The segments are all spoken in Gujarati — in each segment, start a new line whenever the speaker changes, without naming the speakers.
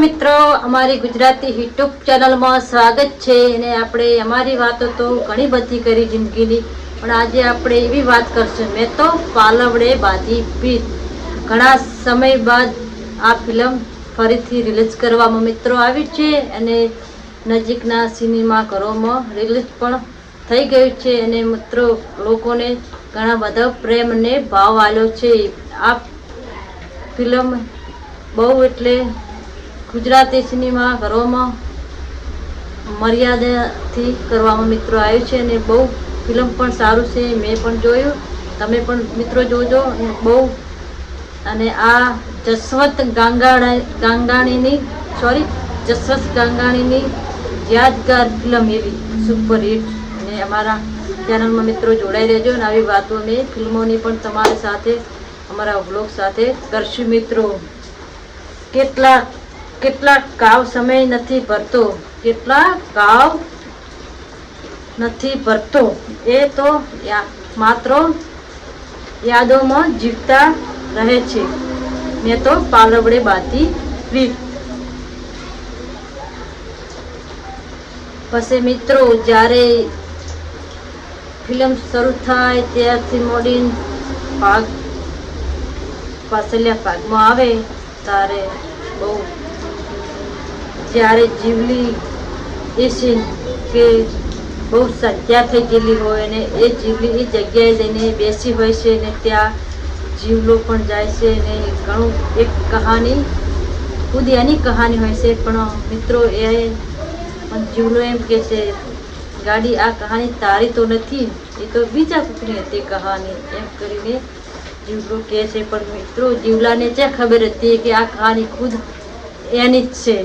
મિત્રો અમારી ગુજરાતી યુટ્યુબ ચેનલમાં સ્વાગત છે અને આપણે અમારી વાતો તો ઘણી બધી કરી જિંદગીની, પણ આજે આપણે એવી વાત કરશું મેં તો પાલવડે બાંધી પ્રીત. ઘણા સમય બાદ આ ફિલ્મ ફરીથી રિલીઝ કરવામાં મિત્રો આવી છે અને નજીકના સિનેમાઘરોમાં રિલીઝ પણ થઈ ગયું છે અને મિત્રો લોકોને ઘણા બધા પ્રેમ અને ભાવ આવ્યો છે. આ ફિલ્મ બહુ એટલે ગુજરાતી સિનેમા ઘરોમાં મર્યાદાથી કરવામાં મિત્રો આવ્યું છે અને બહુ ફિલ્મ પણ સારું છે. મેં પણ જોયું, તમે પણ મિત્રો જોજો. બહુ અને આ જસવંત ગાંગાણીની યાદગાર ફિલ્મ એવી સુપરહિટ. અને અમારા ચેનલમાં મિત્રો જોડાઈ રહેજો અને આવી વાતો અમે ફિલ્મોની પણ તમારી સાથે અમારા વ્લોગ સાથે કરશું મિત્રો. કેટલાક કાવ સમય નથી ભરતો, એ તો માત્ર યાદોમાં જીવતા રહે છે. મેં તો પાલવડે બાંધી પ્રીત. પછી મિત્રો જ્યારે ફિલ્મ શરૂ થાય ત્યારથી મોડીને પાછળના ભાગમાં આવે ત્યારે બહુ જ્યારે જીવલી એ સીન કે બહુ સત્યા થઈ ગયેલી હોય અને એ જીવલી એ જગ્યાએ જઈને બેસી હોય છે ને ત્યાં જીવલો પણ જાય છે ને ઘણું એક કહાની ખુદ એની કહાની હોય છે. પણ મિત્રો એ પણ જીવલો એમ કે છે ગાડી આ કહાની તારી તો નથી, એ તો બીજા કોઈની હતી કહાની એમ કરીને જીવલો કહે છે. પણ મિત્રો જીવલાને ક્યાં ખબર હતી કે આ કહાની ખુદ એની જ છે.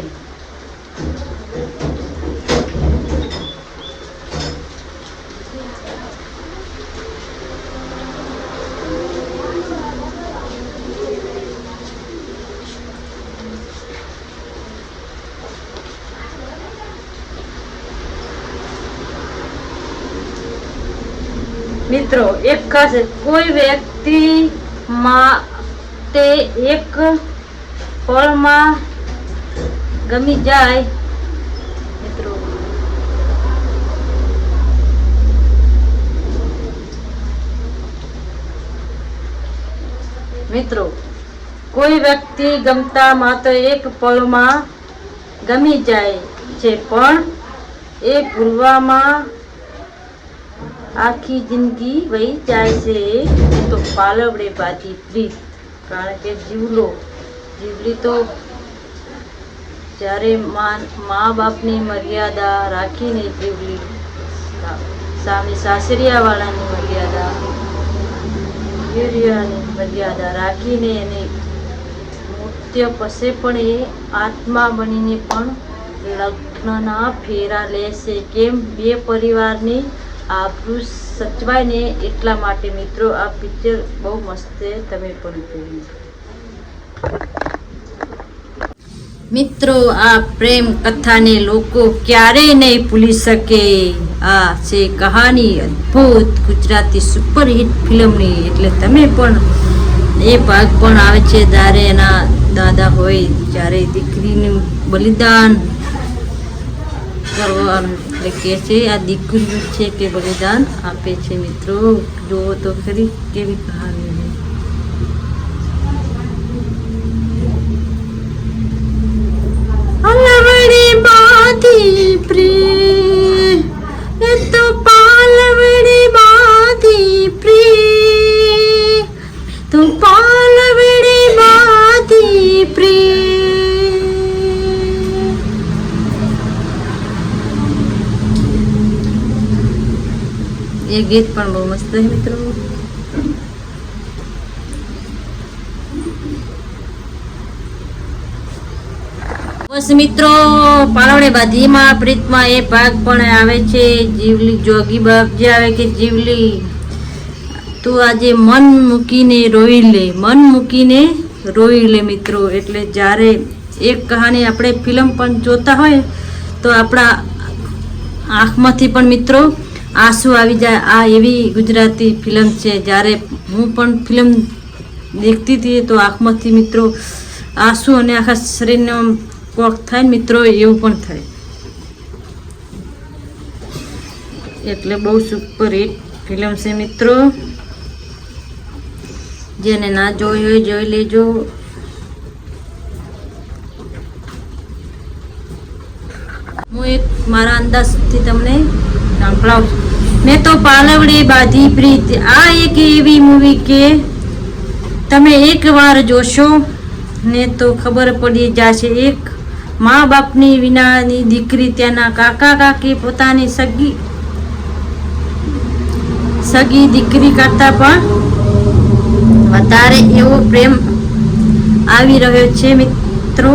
મિત્રો એક ખાસ કોઈ વ્યક્તિ માટે એક પળમાં ગમી જાય મિત્રો કોઈ વ્યક્તિ ગમતા માત્ર એક પળમાં ગમી જાય છે, પણ એ ભૂલવામાં આખી જિંદગી વહી જાય છે. તો પાલવડે બાંધી પ્રીત. કારણ કે જીવલી તો જ્યારે મા બાપની મર્યાદા રાખીને જીવલી સામે સાસરિયાવાળાની મર્યાદા રાખીને એને મૃત્યુ પછી પણ એ આત્મા બનીને પણ લગ્નના ફેરા લેશે. કેમ? બે પરિવારની આબરૂ સચવાય ને એટલા માટે મિત્રો આ પિક્ચર બહુ મસ્ત છે, તમે પણ જોયું. મિત્રો આ પ્રેમ કથાને લોકો ક્યારેય નહીં ભૂલી શકે. આ છે કહાની અદ્ભુત ગુજરાતી સુપરહિટ ફિલ્મની. એટલે તમે પણ એ ભાગ પણ આવે છે જ્યારે એના દાદા હોય જ્યારે દીકરીનું બલિદાન કરવાનું એટલે કે છે આ દીકરી છે કે બલિદાન આપે છે. મિત્રો જુઓ તો ખરી કેવી કહાની છે. પાલવડે બાંધી પ્રીત, એ તો પાલવડે બાંધી પ્રીત, તો પાલવડે બાંધી પ્રીત. એ ગીત પણ બહુ મસ્ત છે મિત્રો. બસ મિત્રો પાલવડે બાંધીમાં પ્રીતમાં એ ભાગ પણ આવે છે. જીવલી જોગી બાપ જે આવે કે જીવલી તું આજે મન મૂકીને રોઈ લે મિત્રો. એટલે જ્યારે એક કહાની આપણે ફિલ્મ પણ જોતા હોય તો આપણા આંખમાંથી પણ મિત્રો આંસુ આવી જાય. આ એવી ગુજરાતી ફિલ્મ છે. જ્યારે હું પણ ફિલ્મ દેખતી હતી તો આંખમાંથી મિત્રો આંસુ અને આખા શરીરનો કોક થાય ને મિત્રો એવું પણ થાય. એટલે બહુ સુપર હિટ ફિલ્મ છે મિત્રો. જેને ના જોઈ હોય જોઈ લેજો. હું એક મારા અંદાજથી તમને સંભળાવું છું. મેં તો પાલવડે બાંધી પ્રીત. આ એક એવી મૂવી કે તમે એકવાર જોશો ને તો ખબર પડી જશે. એક મા બાપની વિનાની દીકરી તેના કાકા કાકી પોતાની સગી દીકરી કરતા પણ વધારે એવો પ્રેમ આવી રહ્યો છે મિત્રો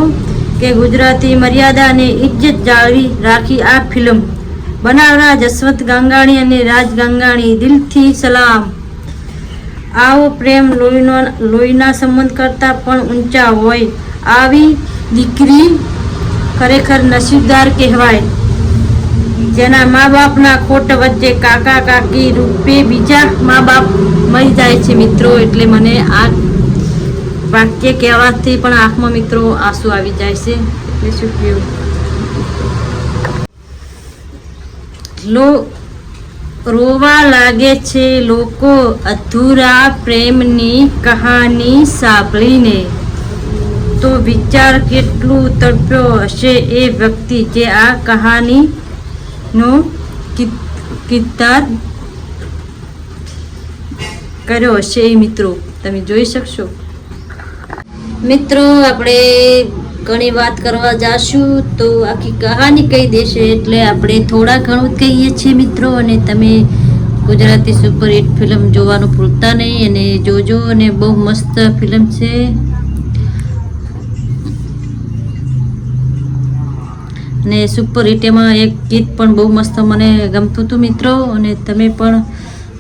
કે ગુજરાતી મર્યાદા અને ઇજ્જત જાળવી રાખી આ ફિલ્મ બનાવનાર જસવંત ગાંગાણી અને રાજ ગાંગાણી દિલથી સલામ. આવો પ્રેમ લોહીના સંબંધ કરતા પણ ઊંચા હોય. આવી દીકરી ખરેખર નસીબદાર કહેવાય જેના મા બાપના ખોટ વચ્ચે કાકા કાકી રૂપે બીજા મા બાપ મળી જાય છે મિત્રો. એટલે મને આ વાક્ય કહેવાથી પણ આંખમાં મિત્રો આંસુ આવી જાય છે. એટલે શું કહ્યું, રોવા લાગે છે લોકો અધૂરા પ્રેમની કહાની સાંભળીને. તો વિચાર કેટલું તડપ્યો હશે એ વ્યક્તિ જે આ કહાનીનો કિતાબ કર્યો હશે. એ મિત્રો તમે જોઈ શકશો. મિત્રો આપણે ઘણી વાત કરવા જાશું તો આખી કહાની કહી દેશે. એટલે આપણે થોડા ઘણું કહીએ છીએ મિત્રો. અને તમે ગુજરાતી સુપર હિટ ફિલ્મ જોવાનું ભૂલતા નહીં અને જોજો. અને બહુ મસ્ત ફિલ્મ છે. અને સુપર હિટ એમાં એક ગીત પણ બહુ મસ્ત મને ગમતું હતું મિત્રો. અને તમે પણ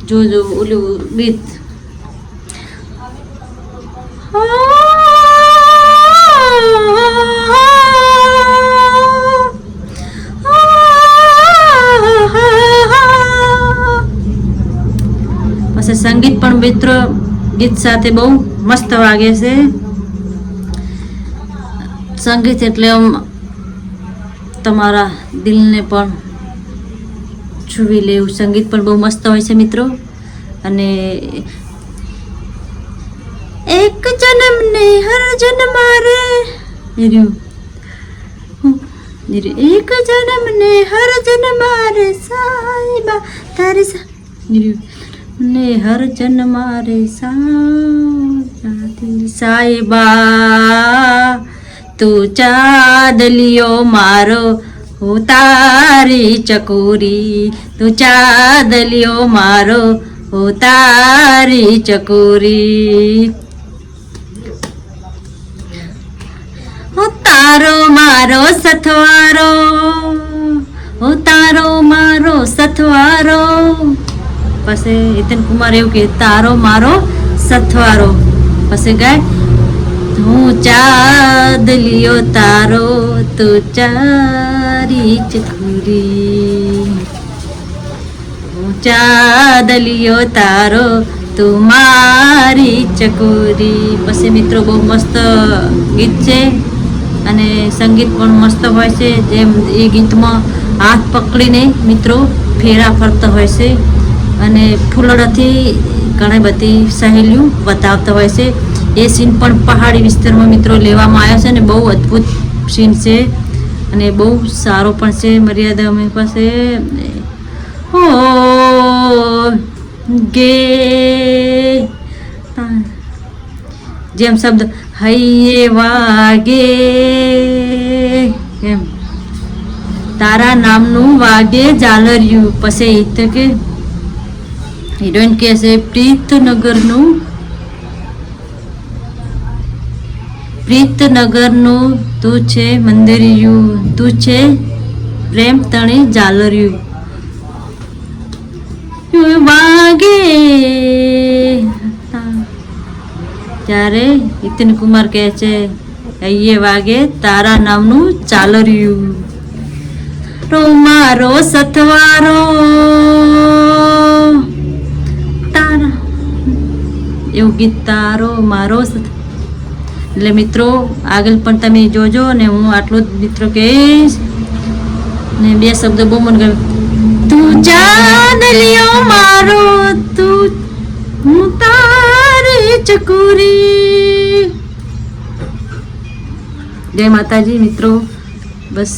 જોજો ઓલું ગીત. પછી સંગીત પણ મિત્રો ગીત સાથે બહુ મસ્ત વાગે છે. સંગીત એટલે તમારા દિલને પણ છૂવી લેવું. સંગીત પણ બહુ મસ્ત હોય છે મિત્રો. અને એક જન્મ ને હર જન્મ મારે એક જન્મ ને હર જન્મ મારે સાઈબા તારે ને હર જન્મ મારે સાઈબા તું ચાદલિયો મારો હું તારી ચકોરી. તું ચાદલિયો મારો હું તારી ચકોરી. હું તારો મારો સથવારો, હું તારો મારો સથવારો. પછી હિતેન કુમાર એવું કે તારો મારો સથવારો. પછી ગાય હું ચાદલિયો તારો તું ચારી ચકોરી. હું ચાદલિયો તારો તું મારી ચકોરી. પછી મિત્રો બહુ મસ્ત ગીત છે અને સંગીત પણ મસ્ત હોય છે. જેમ એ ગીતમાં હાથ પકડીને મિત્રો ફેરા ફરતા હોય છે અને ફૂલડાથી ઘણી બધી સહેલીઓ બતાવતા હોય છે. એ સીન પણ પહાડી વિસ્તારમાં મિત્રો લેવામાં આવ્યો છે અને બહુ અદ્ભુત સીન છે અને બહુ સારો પણ છે. મર્યાદા અમે પાસે હો ગે જેમ શબ્દ હૈયે વાગે એમ તારા નામનું વાગે ઝાલર્યું. પછી તો કે હિરોઈન કહે છે પ્રીતનગરનું તું છે મંદિરિયું, તું છે પ્રેમ તણી ઝાલર્યું વાગે. ત્યારે હિતેન કુમાર કહે છે હૈયે વાગે તારા નામનું ચાલર્યું. રો મારો સથવારો તારા એવું ગીત તારો મારો એટલે મિત્રો આગળ પણ તમે જોજો ને હું આટલું જ મિત્રો કહીશ ને બે શબ્દ બહુ મને ગમે. તું ચાંદલિયો મારો તું હું તારી ચકોરી. જય માતાજી મિત્રો. બસ